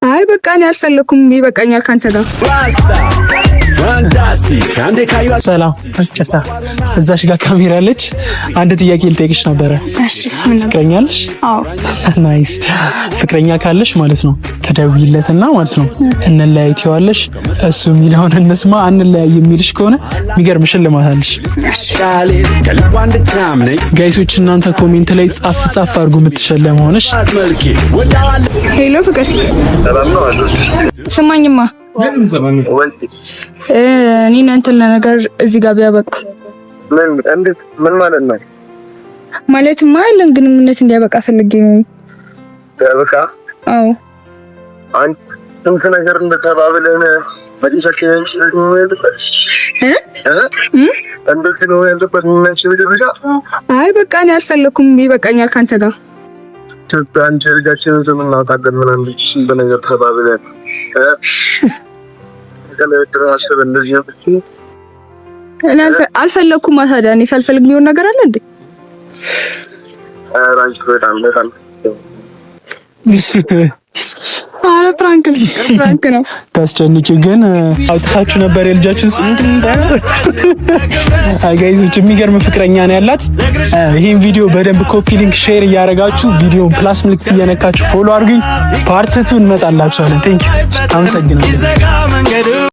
አይ በቃ እኔ አልፈለኩም፣ ይበቃኛል ካንተ ጋር። ሰላም ጨፍታ እዛሽ ጋር ካሜራ አለች። አንድ ጥያቄ ልጠይቅሽ ነበረ። እሺ ምን ነው? ፍቅረኛ አለሽ? አዎ። ናይስ። ፍቅረኛ ካለሽ ማለት ነው ተደውይለትና ማለት ነው እንለያይ ትይዋለሽ። እሱ የሚለውን እንስማ። አንለያይ የሚልሽ ከሆነ የሚገርም ሽልማት አለሽ። ጋይሶች እናንተ ኮሜንት ላይ ጻፍ አድርጉ የምትሸለም ሆነሽ። ሄሎ ፍቅር ስማኝማ፣ እኔ እናንተን ነገር እዚህ ጋር ቢያበቃ ምን ማለት ነው? ማለትማ ያለን ግንኙነት እንዲያበቃ ፈልጌ ነው። ያበቃ? አዎ። አንተ ስንት ነገር እንደተባብለን በዲሻችን ነው ያለበት እንደት ነው ያለበት? አይ በቃ እኔ አልፈለኩም፣ ይበቃኛል ካንተ ጋር። አንቺ ልጃችን እንደምናውቃለን ምን አንቺ በነገር ተባብለን አልፈለኩም። ታዲያ እኔ ሳልፈልግ የሚሆን ነገር አለ እንዴ? አረ ፕራንክ ነው። ታስጨንቂው ግን አውጥታችሁ ነበር የልጃችሁ ስም። አይ ጋይዞች የሚገርም ፍቅረኛ ነው ያላት። ይሄን ቪዲዮ በደንብ ኮፒ ሊንክ ሼር እያደረጋችሁ ቪዲዮን ፕላስ ምልክት እየነካችሁ ፎሎ አድርጉኝ። ፓርት 2 እንመጣላችኋለን። ቴንክ ዩ አመሰግናለሁ።